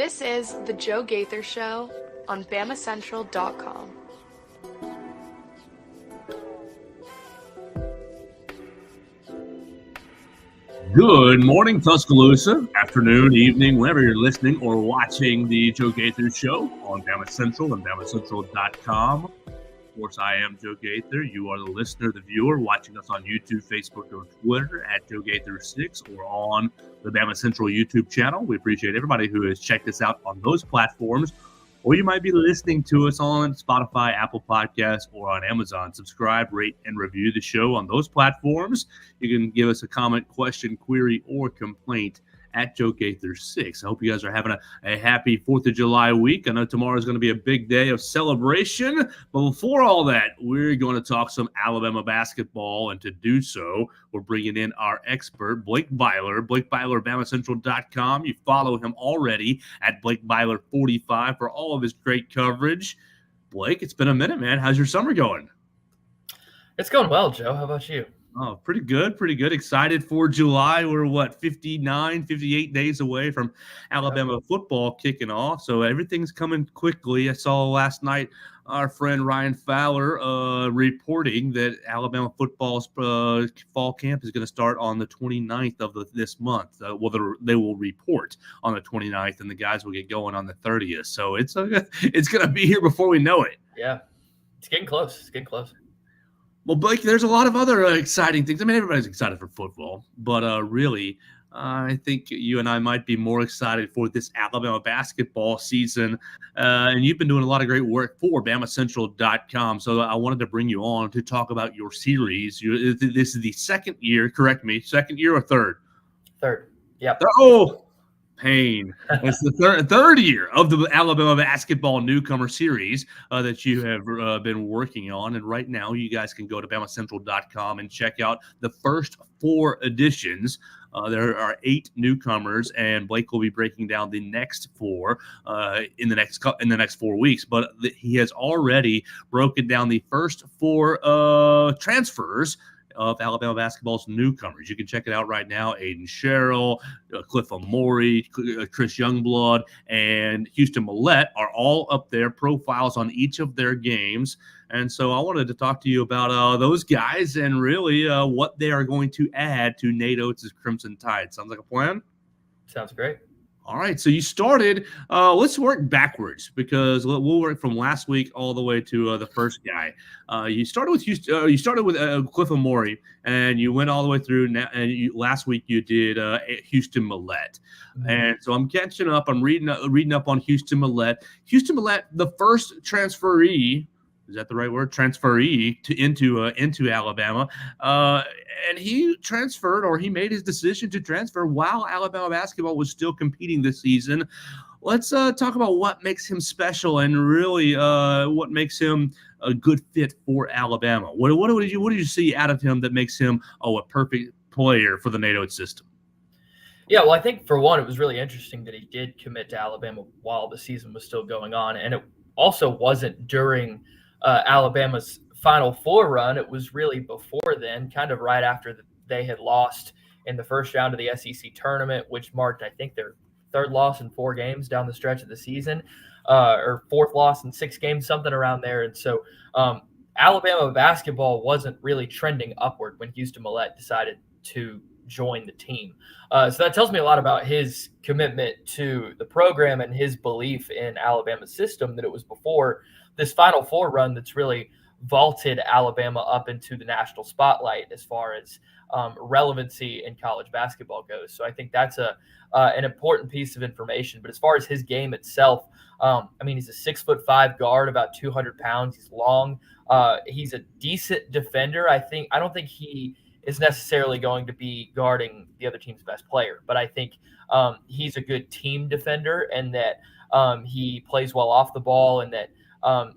This is the Joe Gaither Show on BamaCentral.com. Good morning, Tuscaloosa. Afternoon, evening, whenever you're listening or watching the Joe Gaither Show on Bama Central and BamaCentral.com. Of course, I am Joe Gaither. You are the listener, the viewer, watching us on YouTube, Facebook, or Twitter at Joe Gaither6 or on the Bama Central YouTube channel. We appreciate everybody who has checked us out on those platforms. Or you might be listening to us on Spotify, Apple Podcasts, or on Amazon. Subscribe, rate, and review the show on those platforms. You can give us a comment, question, query, or complaint at Joe Gaither 6. I hope you guys are having a happy 4th of July week. I know tomorrow is going to be a big day of celebration. But before all that, we're going to talk some Alabama basketball. And to do so, we're bringing in our expert, Blake Byler. Blake Byler, BamaCentral.com. You follow him already at Blake Byler 45 for all of his great coverage. Blake, it's been a minute, man. How's your summer going? It's going well, Joe. How about you? Oh, pretty good. Excited for July. We're, 59, 58 days away from Alabama football kicking off. So everything's coming quickly. I saw last night our friend Ryan Fowler reporting that Alabama football's fall camp is going to start on the 29th of this month. They will report on the 29th, and the guys will get going on the 30th. So it's going to be here before we know it. Yeah, it's getting close. Well, Blake, there's a lot of other exciting things. I mean, everybody's excited for football, but really, I think you and I might be more excited for this Alabama basketball season. And you've been doing a lot of great work for BamaCentral.com. So I wanted to bring you on to talk about your series. This is the second year, correct me, second year or third? Third, yeah. Oh, pain. It's the third year of the Alabama basketball newcomer series that you have been working on. And right now, you guys can go to BamaCentral.com and check out the first 4 editions. There are 8 newcomers, and Blake will be breaking down the next 4 in the next 4 weeks. But he has already broken down the first 4 transfers of Alabama basketball's newcomers. You can check it out right now. Aiden Sherrill, Cliff Amori, Chris Youngblood, and Houston Millette are all up there, profiles on each of their games. And so I wanted to talk to you about those guys and really what they are going to add to Nate Oates' Crimson Tide. Sounds like a plan? Sounds great. All right, so you started. Let's work backwards because we'll work from last week all the way to the first guy. You started with Houston. You started with Cliff Amori, and you went all the way through. Last week you did Houston Millette, and so I'm catching up. I'm reading up on Houston Millette. Houston Millette, the first transferee. Is that the right word? Transferee into Alabama. And he transferred, or he made his decision to transfer while Alabama basketball was still competing this season. Let's talk about what makes him special and really what makes him a good fit for Alabama. What did you see out of him that makes him a perfect player for the Nate Oates system? Yeah, well, I think for one, it was really interesting that he did commit to Alabama while the season was still going on, and it also wasn't during Alabama's Final Four run. It was really before then, kind of right after they had lost in the first round of the SEC tournament, which marked, I think, their 3rd loss in 4 games down the stretch of the season, or 4th loss in 6 games, something around there. And so Alabama basketball wasn't really trending upward when Houston Millette decided to join the team. So that tells me a lot about his commitment to the program and his belief in Alabama's system, that it was before this Final Four run that's really vaulted Alabama up into the national spotlight as far as relevancy in college basketball goes. So I think that's an important piece of information. But as far as his game itself, he's a 6'5" guard, about 200 pounds. He's long. He's a decent defender. I don't think he is necessarily going to be guarding the other team's best player, but I think he's a good team defender, and that he plays well off the ball, and that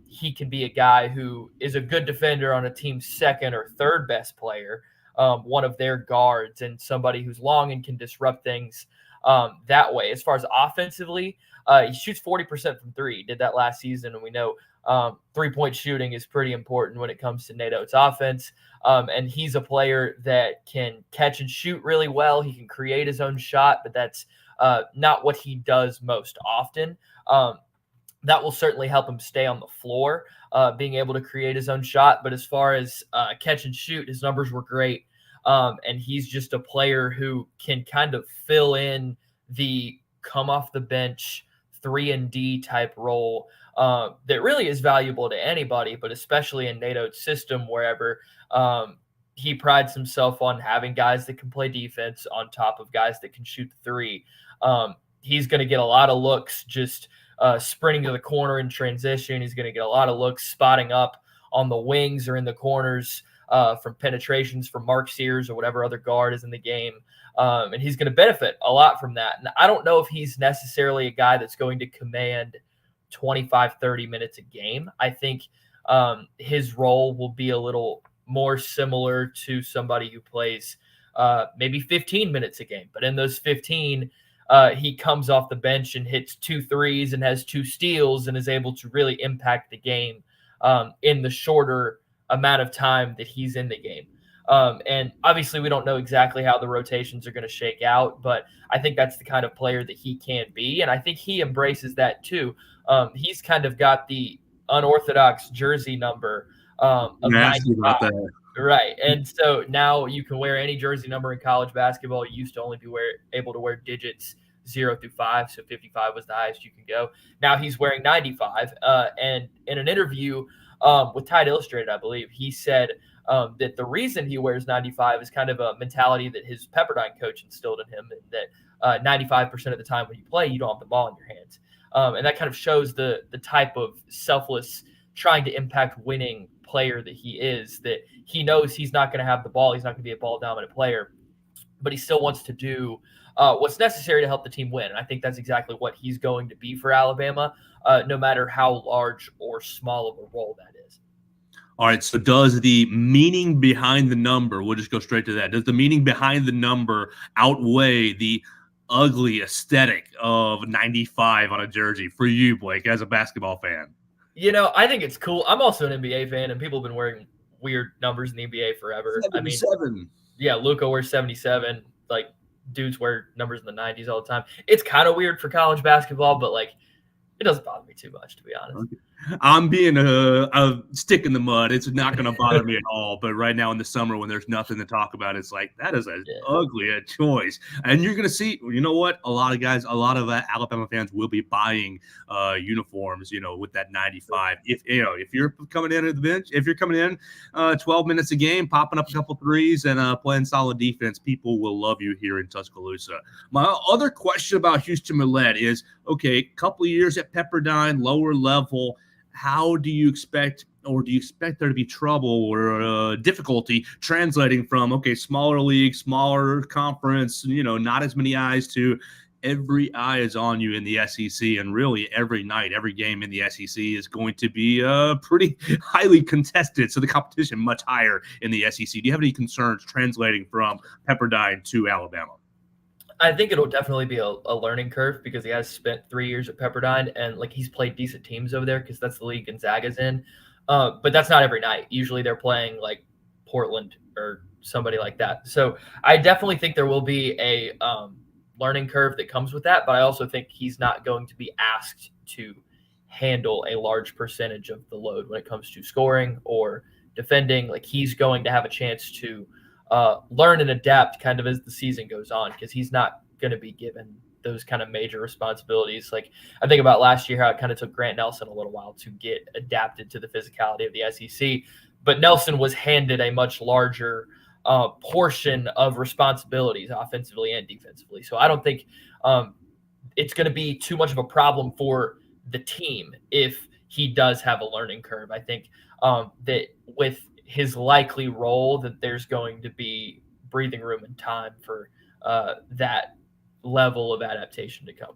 he can be a guy who is a good defender on a team's 2nd or 3rd best player, one of their guards, and somebody who's long and can disrupt things that way. As far as offensively, he shoots 40% from 3. He did that last season, and we know 3-point shooting is pretty important when it comes to Nate Oates' offense. And he's a player that can catch and shoot really well. He can create his own shot, but that's not what he does most often. That will certainly help him stay on the floor, being able to create his own shot. But as far as catch and shoot, his numbers were great. And he's just a player who can kind of fill in the come off the bench 3-and-D type role that really is valuable to anybody, but especially in Nate Oates' system, wherever he prides himself on having guys that can play defense on top of guys that can shoot the three. He's going to get a lot of looks just sprinting to the corner in transition. He's going to get a lot of looks spotting up on the wings or in the corners from penetrations from Mark Sears or whatever other guard is in the game. And he's going to benefit a lot from that. And I don't know if he's necessarily a guy that's going to command 25, 30 minutes a game. I think his role will be a little more similar to somebody who plays maybe 15 minutes a game. But in those 15, he comes off the bench and hits 2 threes and has 2 steals and is able to really impact the game in the shorter amount of time that he's in the game. And obviously we don't know exactly how the rotations are going to shake out, but I think that's the kind of player that he can be. And I think he embraces that too. He's kind of got the unorthodox jersey number of 95. Right. And so now you can wear any jersey number in college basketball. You used to only be able to wear digits 0 through 5. So 55 was the highest you can go. Now he's wearing 95. And in an interview with Tide Illustrated, I believe, he said that the reason he wears 95 is kind of a mentality that his Pepperdine coach instilled in him, that 95% of the time when you play, you don't have the ball in your hands. And that kind of shows the type of selfless, trying to impact winning player that he is, that he knows he's not going to have the ball. He's not going to be a ball dominant player, but he still wants to do what's necessary to help the team win. And I think that's exactly what he's going to be for Alabama, no matter how large or small of a role that is. All right, so does the meaning behind the number, we'll just go straight to that, does the meaning behind the number outweigh the ugly aesthetic of 95 on a jersey for you, Blake, as a basketball fan? You know, I think it's cool. I'm also an NBA fan, and people have been wearing weird numbers in the NBA forever. 77. I mean, yeah, Luka wears 77. Like, dudes wear numbers in the 90s all the time. It's kind of weird for college basketball, but, like, it doesn't bother me too much, to be honest. Okay. I'm being a stick in the mud. It's not going to bother me at all. But right now in the summer when there's nothing to talk about, it's like, that is ugly a choice. And you're going to see, you know what? A lot of Alabama fans will be buying uniforms, with that 95. If you're coming in at the bench, if you're coming in 12 minutes a game, popping up a couple threes and playing solid defense, people will love you here in Tuscaloosa. My other question about Houston Millett is, okay, couple of years at Pepperdine, lower level. How do you expect, or do you expect there to be trouble or difficulty translating from, smaller league, smaller conference, not as many eyes, to every eye is on you in the SEC, and really every night, every game in the SEC is going to be pretty highly contested, so the competition much higher in the SEC. Do you have any concerns translating from Pepperdine to Alabama? I think it'll definitely be a learning curve because he has spent 3 years at Pepperdine and he's played decent teams over there because that's the league Gonzaga's in. But that's not every night. Usually they're playing like Portland or somebody like that. So I definitely think there will be a learning curve that comes with that. But I also think he's not going to be asked to handle a large percentage of the load when it comes to scoring or defending. Like, he's going to have a chance to learn and adapt kind of as the season goes on, because he's not going to be given those kind of major responsibilities. Like, I think about last year how it kind of took Grant Nelson a little while to get adapted to the physicality of the SEC, but Nelson was handed a much larger portion of responsibilities offensively and defensively. So I don't think it's going to be too much of a problem for the team if he does have a learning curve. I think that with his likely role, that there's going to be breathing room and time for that level of adaptation to come.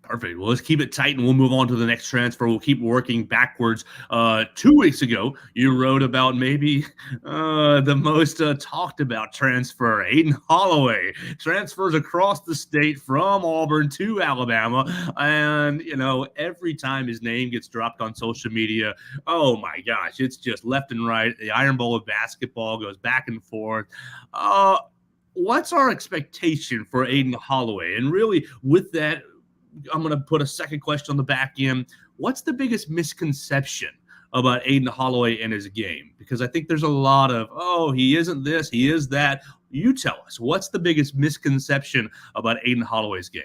Perfect. Well, let's keep it tight and we'll move on to the next transfer. We'll keep working backwards. 2 weeks ago, you wrote about maybe the most talked about transfer, Aiden Holloway. Transfers across the state from Auburn to Alabama. And, every time his name gets dropped on social media, oh my gosh, it's just left and right. The Iron Bowl of basketball goes back and forth. what's our expectation for Aiden Holloway? And really, with that, I'm going to put a second question on the back end. What's the biggest misconception about Aiden Holloway and his game? Because I think there's a lot of, oh, he isn't this, he is that. You tell us, what's the biggest misconception about Aiden Holloway's game?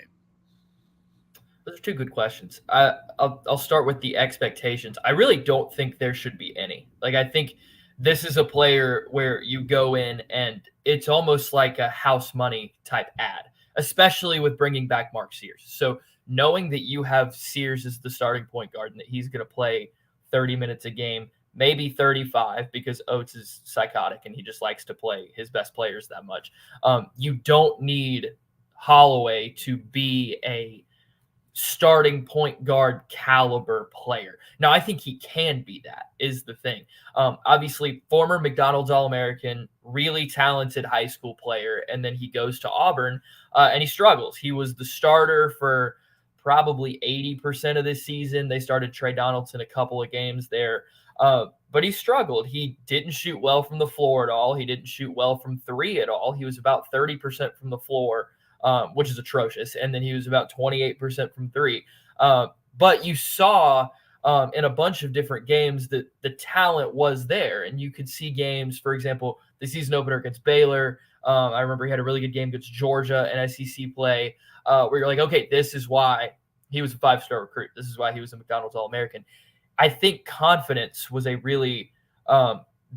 Those are two good questions. I'll start with the expectations. I really don't think there should be any. Like, I think this is a player where you go in and it's almost like a house money type ad, especially with bringing back Mark Sears. So knowing that you have Sears as the starting point guard and that he's going to play 30 minutes a game, maybe 35, because Oates is psychotic and he just likes to play his best players that much. You don't need Holloway to be a starting point guard caliber player. Now, I think he can be that, is the thing. Obviously, former McDonald's All-American, really talented high school player, and then he goes to Auburn and he struggles. He was the starter for probably 80% of this season. They started Trey Donaldson a couple of games there, but he struggled. He didn't shoot well from the floor at all. He didn't shoot well from three at all. He was about 30% from the floor, which is atrocious. And then he was about 28% from three. But you saw in a bunch of different games that the talent was there. And you could see games, for example, the season opener against Baylor. I remember he had a really good game against Georgia in SEC play, where you're like, okay, this is why he was a 5-star recruit. This is why he was a McDonald's All-American. I think confidence was a really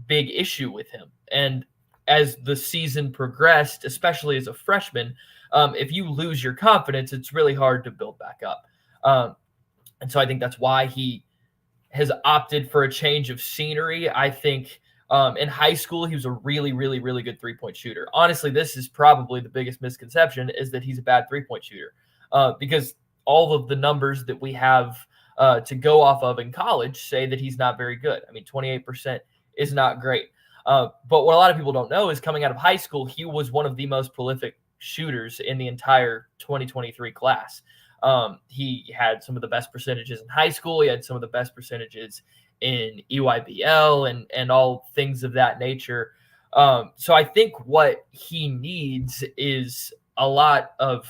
big issue with him. And as the season progressed, especially as a freshman, if you lose your confidence, it's really hard to build back up. And so I think that's why he has opted for a change of scenery. I think in high school, he was a really, really, really good three-point shooter. Honestly, this is probably the biggest misconception, is that he's a bad three-point shooter, because all of the numbers that we have to go off of in college say that he's not very good. I mean, 28% is not great. But what a lot of people don't know is, coming out of high school, he was one of the most prolific shooters in the entire 2023 class. He had some of the best percentages in high school. He had some of the best percentages in EYBL and all things of that nature. So I think what he needs is a lot of,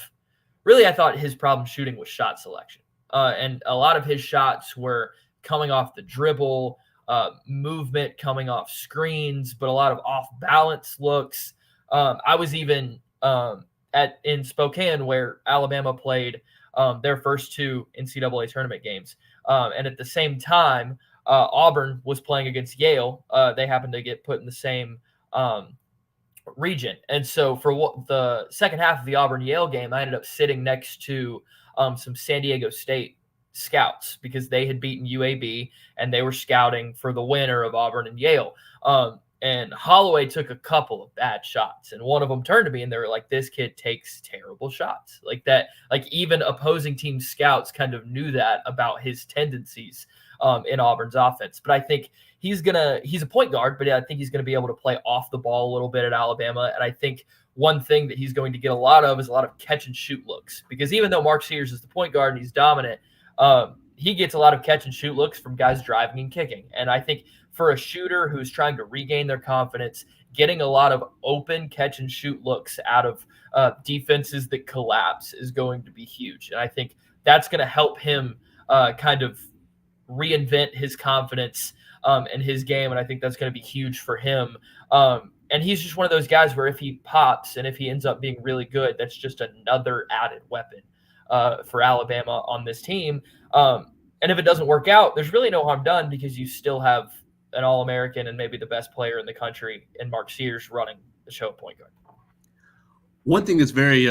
really, I thought his problem shooting was shot selection. And a lot of his shots were coming off the dribble, movement coming off screens, but a lot of off-balance looks. I was even in Spokane, where Alabama played their first two NCAA tournament games. And at the same time, Auburn was playing against Yale. They happened to get put in the same region. And so for the second half of the Auburn-Yale game, I ended up sitting next to some San Diego State scouts, because they had beaten UAB and they were scouting for the winner of Auburn and Yale. And Holloway took a couple of bad shots, and one of them turned to me and they were like, this kid takes terrible shots like that. Like, even opposing team scouts kind of knew that about his tendencies in Auburn's offense. But I think he's a point guard, but I think he's going to be able to play off the ball a little bit at Alabama. And I think one thing that he's going to get a lot of is a lot of catch and shoot looks, because even though Mark Sears is the point guard and he's dominant, he gets a lot of catch and shoot looks from guys driving and kicking. And I think for a shooter who's trying to regain their confidence, getting a lot of open catch and shoot looks out of defenses that collapse is going to be huge. And I think that's going to help him kind of reinvent his confidence in his game. And I think that's going to be huge for him. And he's just one of those guys where if he pops and if he ends up being really good, that's just another added weapon for Alabama on this team. And if it doesn't work out, there's really no harm done, because you still have an All-American and maybe the best player in the country in Mark Sears running the show at point guard. One thing that's very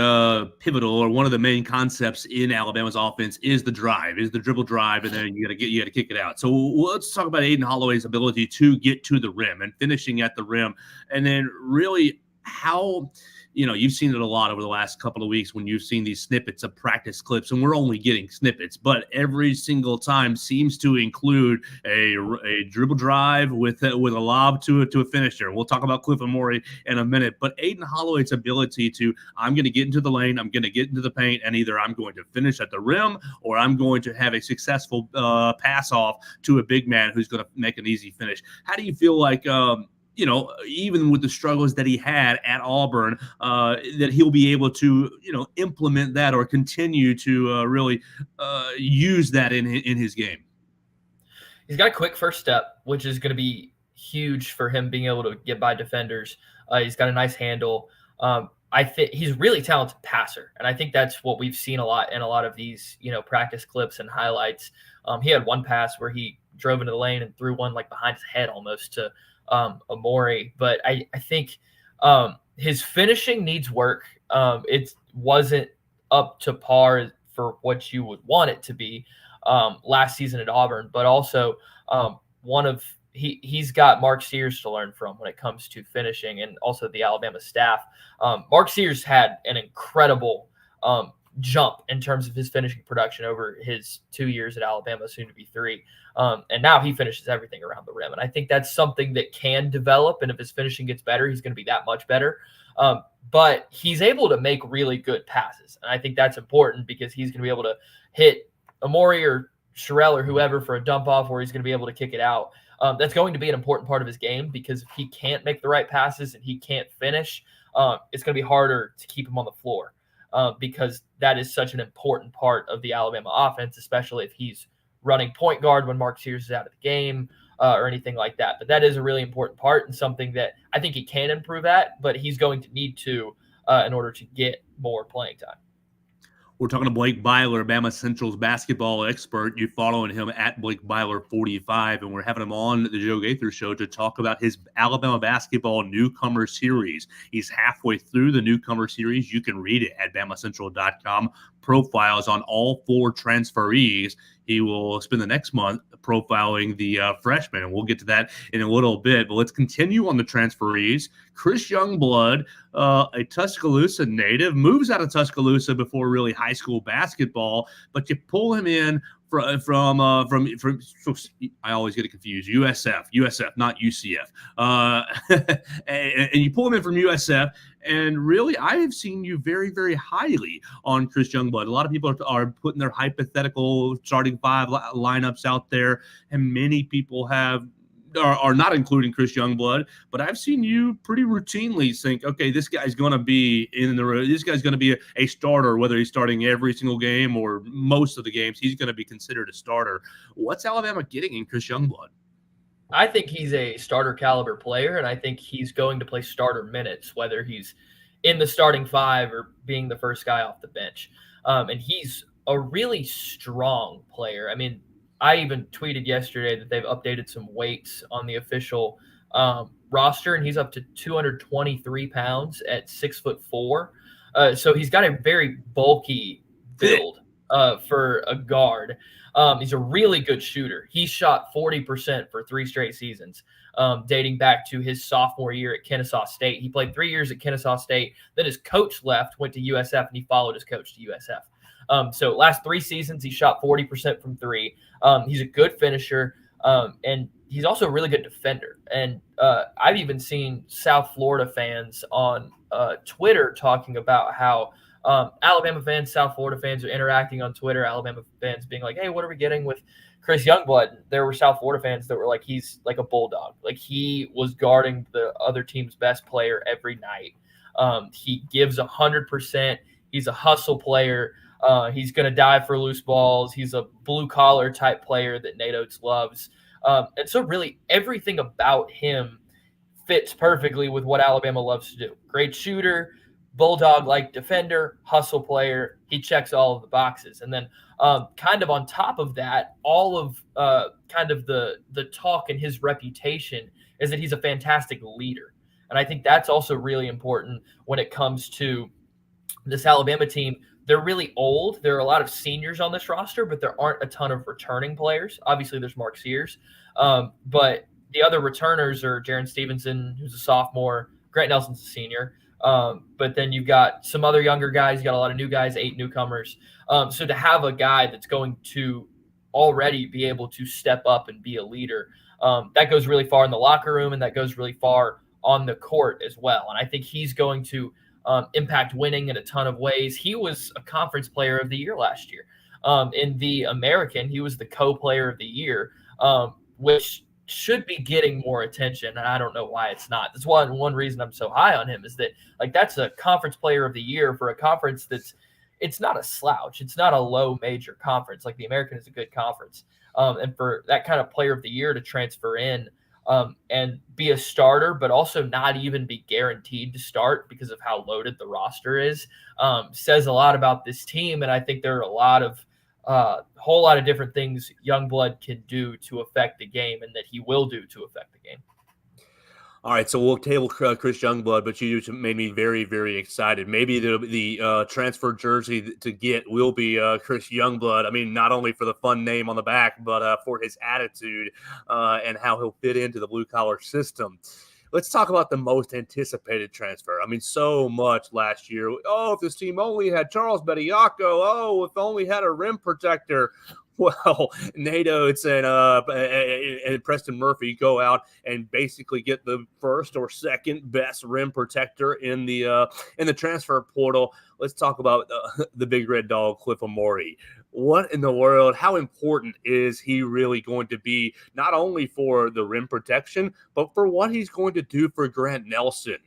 pivotal, or one of the main concepts in Alabama's offense, is the drive, is the dribble drive, and then you got to kick it out. So let's talk about Aiden Holloway's ability to get to the rim and finishing at the rim, and then really how, you've seen it a lot over the last couple of weeks when you've seen these snippets of practice clips, and we're only getting snippets, but every single time seems to include a dribble drive with a lob to a finisher. We'll talk about Cliff Amore in a minute, but Aiden Holloway's ability to, I'm going to get into the lane, I'm going to get into the paint, and either I'm going to finish at the rim or I'm going to have a successful pass off to a big man who's going to make an easy finish. How do you feel like even with the struggles that he had at Auburn, that he'll be able to, implement that or continue to really use that in his game. He's got a quick first step, which is going to be huge for him being able to get by defenders. He's got a nice handle. I think he's a really talented passer, and I think that's what we've seen a lot in a lot of these, practice clips and highlights. He had one pass where he drove into the lane and threw one like behind his head almost to Amori. But I think his finishing needs work. It wasn't up to par for what you would want it to be last season at Auburn, but also he's got Mark Sears to learn from when it comes to finishing, and also the Alabama staff. Mark Sears had an incredible jump in terms of his finishing production over his 2 years at Alabama, soon to be 3. And now he finishes everything around the rim. And I think that's something that can develop. And if his finishing gets better, he's going to be that much better. But he's able to make really good passes. And I think that's important because he's going to be able to hit Amori or Sherelle or whoever for a dump off, where he's going to be able to kick it out. That's going to be an important part of his game, because if he can't make the right passes and he can't finish, it's going to be harder to keep him on the floor. Because that is such an important part of the Alabama offense, especially if he's running point guard when Mark Sears is out of the game or anything like that. But that is a really important part and something that I think he can improve at, but he's going to need to in order to get more playing time. We're talking to Blake Byler, BamaCentral's basketball expert. You're following him at Blake Byler 45, and we're having him on the Joe Gaither Show to talk about his Alabama basketball newcomer series. He's halfway through the newcomer series. You can read it at BamaCentral.com. Profiles on all 4 transferees. He will spend the next month profiling the freshmen, and we'll get to that in a little bit. But let's continue on the transferees. Chris Youngblood, a Tuscaloosa native, moves out of Tuscaloosa before really high school basketball, but you pull him in from I always get it confused. USF, not UCF. And you pull him in from USF, and really, I have seen you very, very highly on Chris Youngblood. A lot of people are putting their hypothetical starting 5 lineups out there, and many people are not including Chris Youngblood, but I've seen you pretty routinely think, okay, this guy's going to be this guy's going to be a starter, whether he's starting every single game or most of the games, he's going to be considered a starter. What's Alabama getting in Chris Youngblood? I think he's a starter caliber player, and I think he's going to play starter minutes, whether he's in the starting 5 or being the first guy off the bench. And he's a really strong player. I mean, I even tweeted yesterday that they've updated some weights on the official roster, and he's up to 223 pounds at 6'4". So he's got a very bulky build for a guard. He's a really good shooter. He shot 40% for 3 straight seasons, dating back to his sophomore year at Kennesaw State. He played 3 years at Kennesaw State. Then his coach left, went to USF, and he followed his coach to USF. So last 3 seasons, he shot 40% from 3. He's a good finisher, and he's also a really good defender. And I've even seen South Florida fans on Twitter talking about how Alabama fans, South Florida fans are interacting on Twitter, Alabama fans being like, hey, what are we getting with Chris Youngblood? There were South Florida fans that were like, he's like a bulldog. Like, he was guarding the other team's best player every night. He gives 100%. He's a hustle player. He's going to dive for loose balls. He's a blue-collar type player that Nate Oates loves. And so really everything about him fits perfectly with what Alabama loves to do. Great shooter, bulldog-like defender, hustle player. He checks all of the boxes. And then kind of on top of that, all of kind of the talk and his reputation is that he's a fantastic leader. And I think that's also really important when it comes to this Alabama team. They're really old. There are a lot of seniors on this roster, but there aren't a ton of returning players. Obviously, there's Mark Sears. But the other returners are Jaron Stevenson, who's a sophomore. Grant Nelson's a senior. But then you've got some other younger guys. You got a lot of new guys, 8 newcomers. So to have a guy that's going to already be able to step up and be a leader, that goes really far in the locker room, and that goes really far on the court as well. And I think he's going to impact winning in a ton of ways. He was a conference player of the year last year. In the American, he was the co-player of the year, which should be getting more attention, and I don't know why it's not. That's one reason I'm so high on him is that that's a conference player of the year for a conference it's not a slouch. It's not a low major conference. Like the American is a good conference, and for that kind of player of the year to transfer in and be a starter, but also not even be guaranteed to start because of how loaded the roster is, says a lot about this team. And I think there are a whole lot of different things Youngblood can do to affect the game and that he will do to affect the game. All right, so we'll table Chris Youngblood, but you just made me very, very excited. Maybe the transfer jersey to get will be Chris Youngblood. I mean, not only for the fun name on the back, but for his attitude and how he'll fit into the blue-collar system. Let's talk about the most anticipated transfer. I mean, so much last year. Oh, if this team only had Charles Bediako. Oh, if only had a rim protector. Well, Nate Oates and Preston Murphy go out and basically get the first or second best rim protector in the transfer portal. Let's talk about the big red dog, Cliff Amore. What in the world? How important is he really going to be, not only for the rim protection, but for what he's going to do for Grant Nelson?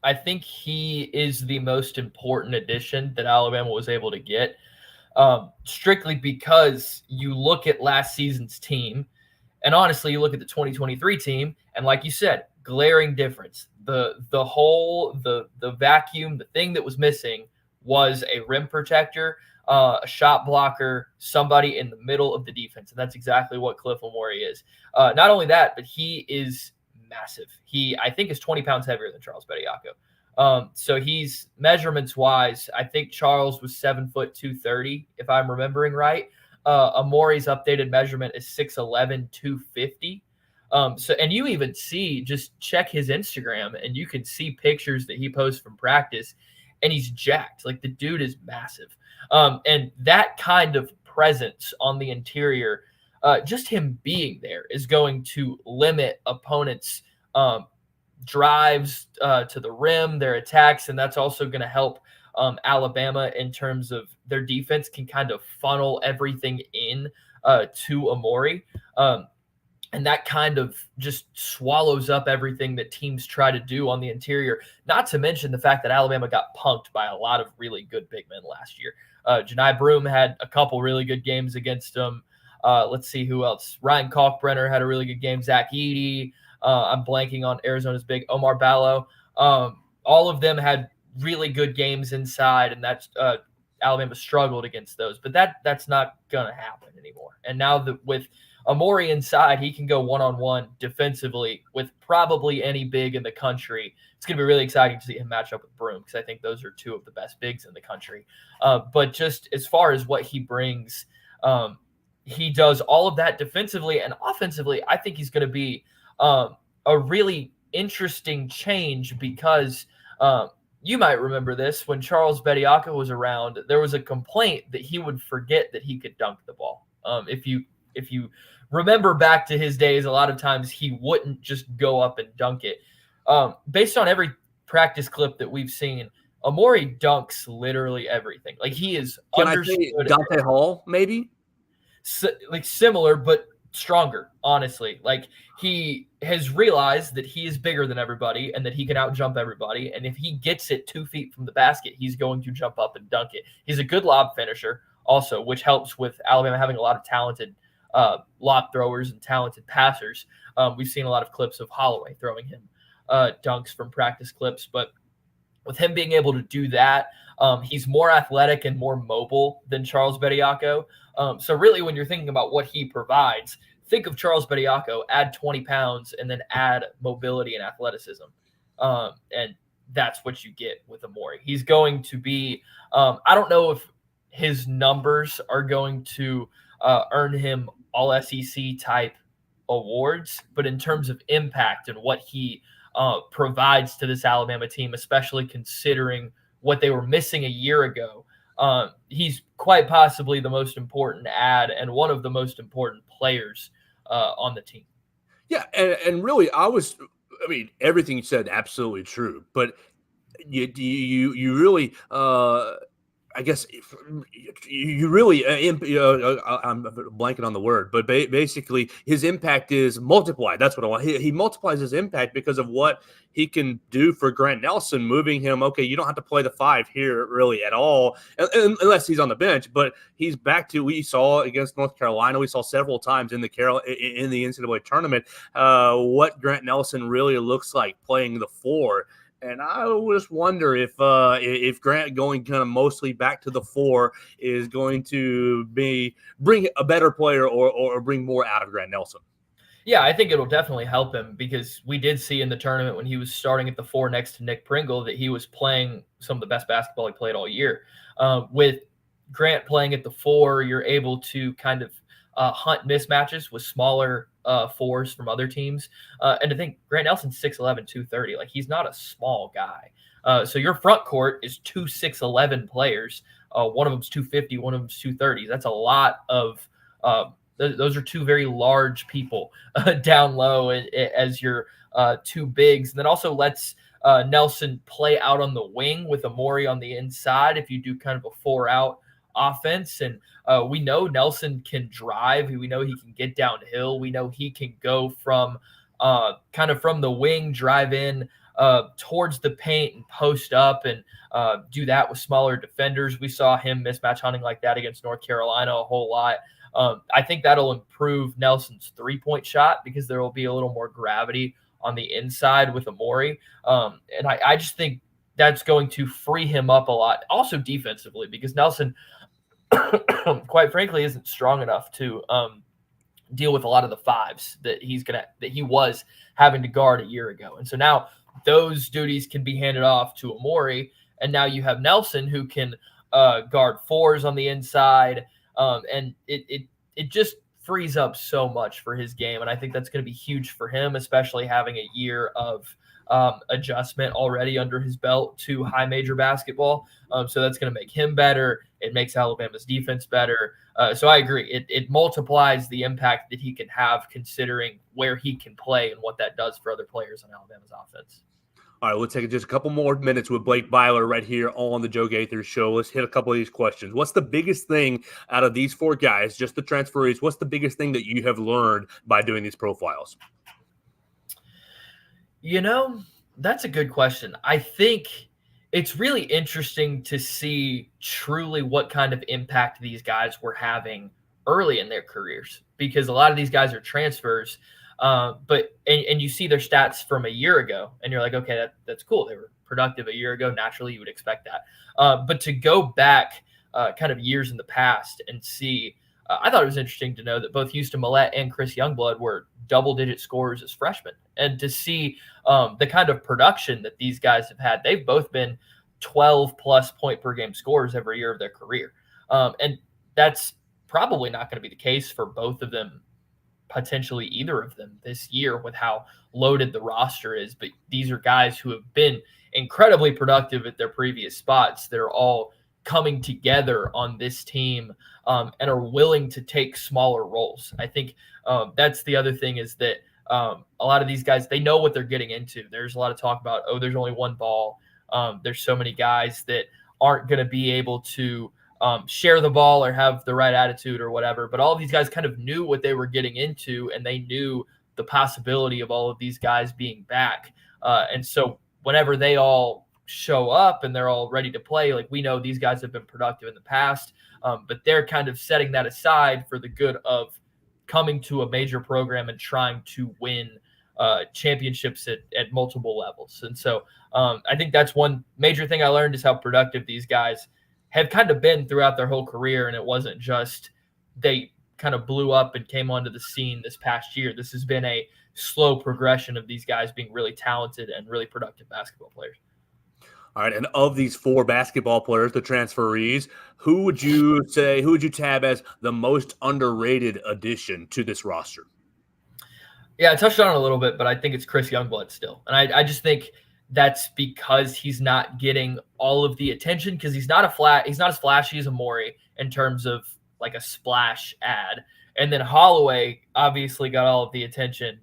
I think he is the most important addition that Alabama was able to get. Strictly because you look at last season's team, and honestly, you look at the 2023 team, and like you said, glaring difference. The vacuum, the thing that was missing was a rim protector, a shot blocker, somebody in the middle of the defense, and that's exactly what Cliff Amore is. Not only that, but he is massive. He, I think, is 20 pounds heavier than Charles Bediako. So he's measurements wise, I think Charles was 7 foot 230, if I'm remembering right. Amore's updated measurement is 6'11", 250. And you even see, just check his Instagram and you can see pictures that he posts from practice and he's jacked. Like the dude is massive. And that kind of presence on the interior, just him being there is going to limit opponents' drives to the rim, their attacks, and that's also going to help Alabama in terms of their defense can kind of funnel everything in to Amore. And that kind of just swallows up everything that teams try to do on the interior, not to mention the fact that Alabama got punked by a lot of really good big men last year. Janai Broome had a couple really good games against them. Let's see who else. Ryan Kalkbrenner had a really good game. Zach Edey. I'm blanking on Arizona's big Omar Ballo. All of them had really good games inside, and that's Alabama struggled against those. But that's not going to happen anymore. And now with Amore inside, he can go one-on-one defensively with probably any big in the country. It's going to be really exciting to see him match up with Broome because I think those are two of the best bigs in the country. But just as far as what he brings, he does all of that defensively and offensively. I think he's going to be a really interesting change because you might remember this when Charles Bediako was around. There was a complaint that he would forget that he could dunk the ball. If you remember back to his days, a lot of times he wouldn't just go up and dunk it. Based on every practice clip that we've seen, Amore dunks literally everything. Like he is understood. I say Dante Hall, maybe? Like similar, but stronger, honestly. Like he has realized that he is bigger than everybody and that he can out-jump everybody. And if he gets it 2 feet from the basket, he's going to jump up and dunk it. He's a good lob finisher also, which helps with Alabama having a lot of talented lob throwers and talented passers. We've seen a lot of clips of Holloway throwing him dunks from practice clips, but with him being able to do that, he's more athletic and more mobile than Charles Bediako. So really, when you're thinking about what he provides, think of Charles Bediako, add 20 pounds, and then add mobility and athleticism. And that's what you get with Amore. He's going to be I don't know if his numbers are going to earn him all SEC type awards, but in terms of impact and what he provides to this Alabama team, especially considering what they were missing a year ago, he's quite possibly the most important add and one of the most important players on the team. Yeah, and really, everything you said absolutely true, but you really I guess you really, I'm blanking on the word, but basically his impact is multiplied. That's what I want. He multiplies his impact because of what he can do for Grant Nelson, moving him. Okay, you don't have to play the 5 here really at all, unless he's on the bench. But he's back to, we saw against North Carolina. We saw several times in the NCAA tournament what Grant Nelson really looks like playing the 4. And I just wonder if Grant going kind of mostly back to the 4 is going to bring a better player or bring more out of Grant Nelson. Yeah, I think it'll definitely help him because we did see in the tournament when he was starting at the 4 next to Nick Pringle that he was playing some of the best basketball he played all year. With Grant playing at the 4, you're able to kind of hunt mismatches with smaller 4s from other teams. And I think Grant Nelson's 6'11", 230. Like, he's not a small guy. So your front court is 2 6'11" players. One of them's 250, one of them's 230. That's a lot of those are 2 very large people down low as your 2 bigs. And then also lets Nelson play out on the wing with Amori on the inside if you do kind of a 4-out offense. And we know Nelson can drive. We know he can get downhill. We know he can go from kind of from the wing, drive in towards the paint and post up and do that with smaller defenders. We saw him mismatch hunting like that against North Carolina a whole lot. I think that'll improve Nelson's 3-point shot because there will be a little more gravity on the inside with Amori. And I just think that's going to free him up a lot. Also defensively, because Nelson, quite frankly, isn't strong enough to deal with a lot of the 5s that he was having to guard a year ago. And so now those duties can be handed off to Amori, and now you have Nelson who can guard 4s on the inside. And it just frees up so much for his game. And I think that's going to be huge for him, especially having a year of adjustment already under his belt to high major basketball. So that's going to make him better. It makes Alabama's defense better. So I agree. It multiplies the impact that he can have considering where he can play and what that does for other players on Alabama's offense. All right, we'll take just a couple more minutes with Blake Byler right here on the Joe Gaither Show. Let's hit a couple of these questions. What's the biggest thing out of these 4 guys, just the transferees, what's the biggest thing that you have learned by doing these profiles? You know, that's a good question. I think it's really interesting to see truly what kind of impact these guys were having early in their careers, because a lot of these guys are transfers. But you see their stats from a year ago, and you're like, okay, that's cool. They were productive a year ago. Naturally, you would expect that. But to go back kind of years in the past and see, I thought it was interesting to know that both Houston Millett and Chris Youngblood were double-digit scorers as freshmen. And to see the kind of production that these guys have had, they've both been 12-plus point-per-game scorers every year of their career. And that's probably not going to be the case for both of them, potentially either of them this year with how loaded the roster is. But these are guys who have been incredibly productive at their previous spots. They're all coming together on this team and are willing to take smaller roles. I think that's the other thing is that a lot of these guys, they know what they're getting into. There's a lot of talk about, there's only one ball. There's so many guys that aren't going to be able to share the ball or have the right attitude or whatever. But all of these guys kind of knew what they were getting into, and they knew the possibility of all of these guys being back. And so whenever they all show up and they're all ready to play, like, we know these guys have been productive in the past, but they're kind of setting that aside for the good of coming to a major program and trying to win championships at multiple levels. And so I think that's one major thing I learned is how productive these guys have kind of been throughout their whole career. And it wasn't just they kind of blew up and came onto the scene this past year. This has been a slow progression of these guys being really talented and really productive basketball players. All right, and of these 4 basketball players, the transferees, who would you tab as the most underrated addition to this roster? Yeah, I touched on it a little bit, but I think it's Chris Youngblood still. And I just think that's because he's not getting all of the attention because he's not as flashy as Amori in terms of like a splash ad. And then Holloway obviously got all of the attention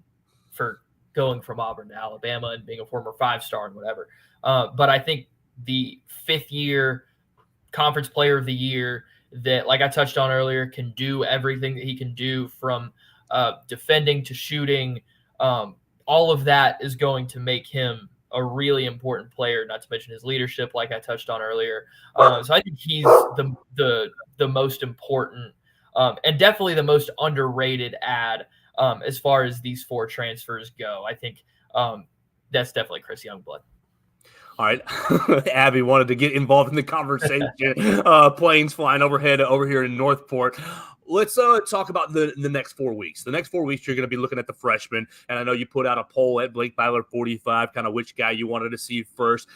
for going from Auburn to Alabama and being a former 5-star and whatever. But I think the 5th year conference player of the year that, like I touched on earlier, can do everything that he can do from defending to shooting. All of that is going to make him a really important player, not to mention his leadership, like I touched on earlier. So I think he's the most important and definitely the most underrated ad as far as these 4 transfers go. I think that's definitely Chris Youngblood. All right. Abby wanted to get involved in the conversation. Planes flying overhead over here in Northport. Let's talk about the next 4 weeks. The next 4 weeks, you're going to be looking at the freshmen. And I know you put out a poll at Blake Byler 45, kind of which guy you wanted to see first.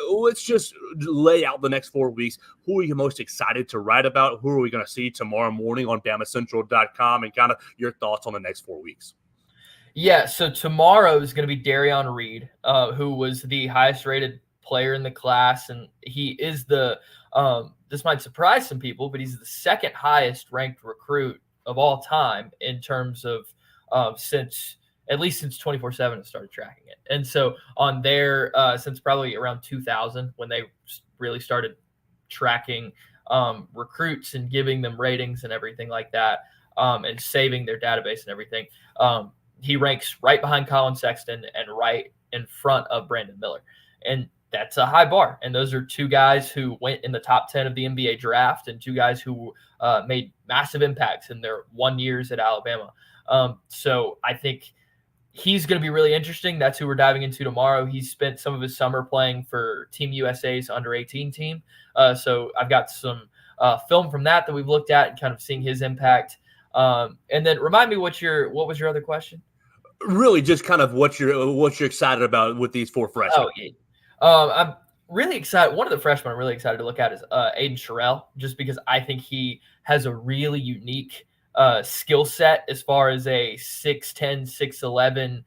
Let's just lay out the next 4 weeks. Who are you most excited to write about? Who are we going to see tomorrow morning on BamaCentral.com? And kind of your thoughts on the next 4 weeks. Yeah, so tomorrow is going to be Darion Reed, who was the highest rated player in the class. And he is this might surprise some people, but he's the 2nd highest ranked recruit of all time in terms of since 24/7 has started tracking it. And so on there, since probably around 2000, when they really started tracking recruits and giving them ratings and everything like that, and saving their database and everything, he ranks right behind Colin Sexton and right in front of Brandon Miller. And that's a high bar. And those are 2 guys who went in the top 10 of the NBA draft and 2 guys who made massive impacts in their 1 years at Alabama. So I think he's going to be really interesting. That's who we're diving into tomorrow. He spent some of his summer playing for Team USA's under-18 team. So I've got some film from that we've looked at and kind of seeing his impact. And then remind me what was your other question? Really just kind of what you're excited about with these 4 freshmen. Oh, yeah. I'm really excited. One of the freshmen I'm really excited to look at is Aiden Sherrill, just because I think he has a really unique skill set as far as a 6'10", 6'11"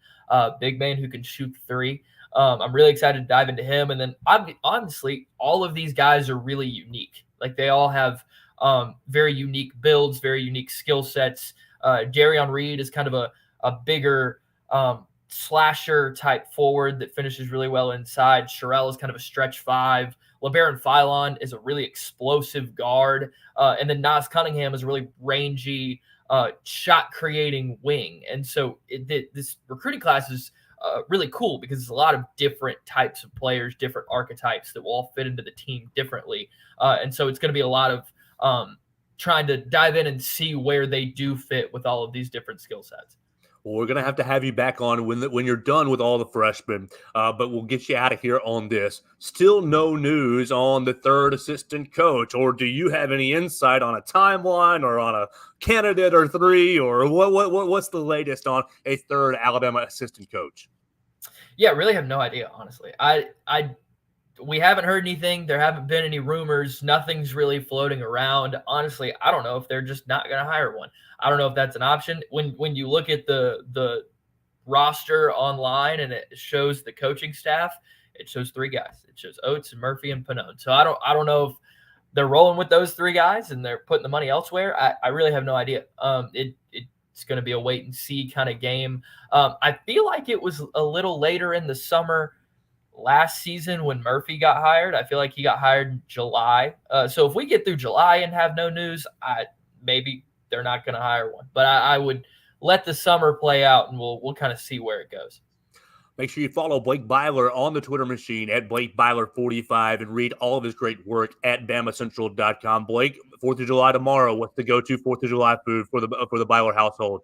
big man who can shoot 3. I'm really excited to dive into him. And then honestly, all of these guys are really unique. Like they all have very unique builds, very unique skill sets. Darion Reed is kind of a bigger slasher type forward that finishes really well inside. Sherrill is kind of a stretch 5. LeBaron Philon is a really explosive guard. And then Nas Cunningham is a really rangy shot creating wing. And so this recruiting class is really cool because it's a lot of different types of players, different archetypes that will all fit into the team differently. And so it's going to be a lot of trying to dive in and see where they do fit with all of these different skill sets. Well, we're going to have you back on when you're done with all the freshmen, but we'll get you out of here on this. Still no news on the 3rd assistant coach, or do you have any insight on a timeline or on a candidate or 3, or what's the latest on a 3rd Alabama assistant coach? Yeah, I really have no idea, honestly. We haven't heard anything. There haven't been any rumors. Nothing's really floating around. Honestly, I don't know if they're just not going to hire one. I don't know if that's an option. When you look at the roster online and it shows the coaching staff, it shows 3 guys. It shows Oates and Murphy and Pannone. So I don't know if they're rolling with those 3 guys and they're putting the money elsewhere. I really have no idea. It's going to be a wait and see kind of game. I feel like it was a little later in the summer last season when Murphy got hired. I feel like he got hired in July. So if we get through July and have no news, maybe they're not going to hire one. But I would let the summer play out and we'll kind of see where it goes. Make sure you follow Blake Byler on the Twitter machine at Blake Byler 45 and read all of his great work at BamaCentral.com. Blake, 4th of July tomorrow. What's the go-to 4th of July food for the Byler household?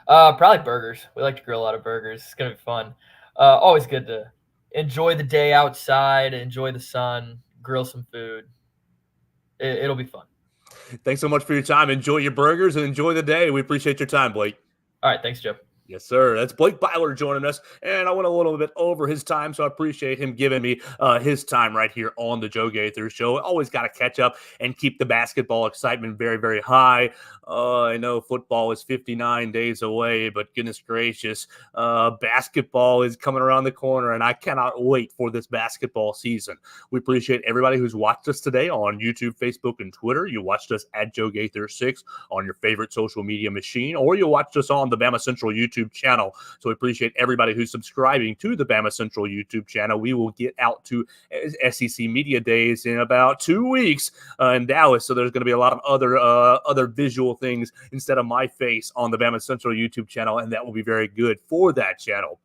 Probably burgers. We like to grill a lot of burgers. It's going to be fun. Always good to enjoy the day outside, enjoy the sun, grill some food. It'll be fun. Thanks so much for your time. Enjoy your burgers and enjoy the day. We appreciate your time, Blake. All right. Thanks, Joe. Yes, sir. That's Blake Byler joining us, and I went a little bit over his time, so I appreciate him giving me his time right here on the Joe Gaither Show. Always got to catch up and keep the basketball excitement very, very high. I know football is 59 days away, but goodness gracious, basketball is coming around the corner, and I cannot wait for this basketball season. We appreciate everybody who's watched us today on YouTube, Facebook, and Twitter. You watched us at Joe Gaither 6 on your favorite social media machine, or you watched us on the Bama Central YouTube YouTube channel. So we appreciate everybody who's subscribing to the Bama Central YouTube channel. We will get out to SEC Media Days in about 2 weeks in Dallas. So there's going to be a lot of other visual things instead of my face on the Bama Central YouTube channel, and that will be very good for that channel.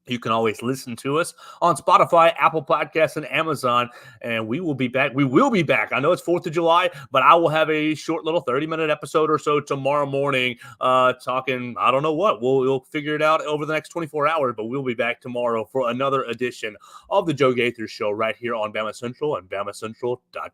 You can always listen to us on Spotify, Apple Podcasts, and Amazon, and we will be back. We will be back. I know it's 4th of July, but I will have a short little 30-minute episode or so tomorrow morning talking, I don't know what. We'll figure it out over the next 24 hours, but we'll be back tomorrow for another edition of the Joe Gaither Show right here on Bama Central and BamaCentral.com.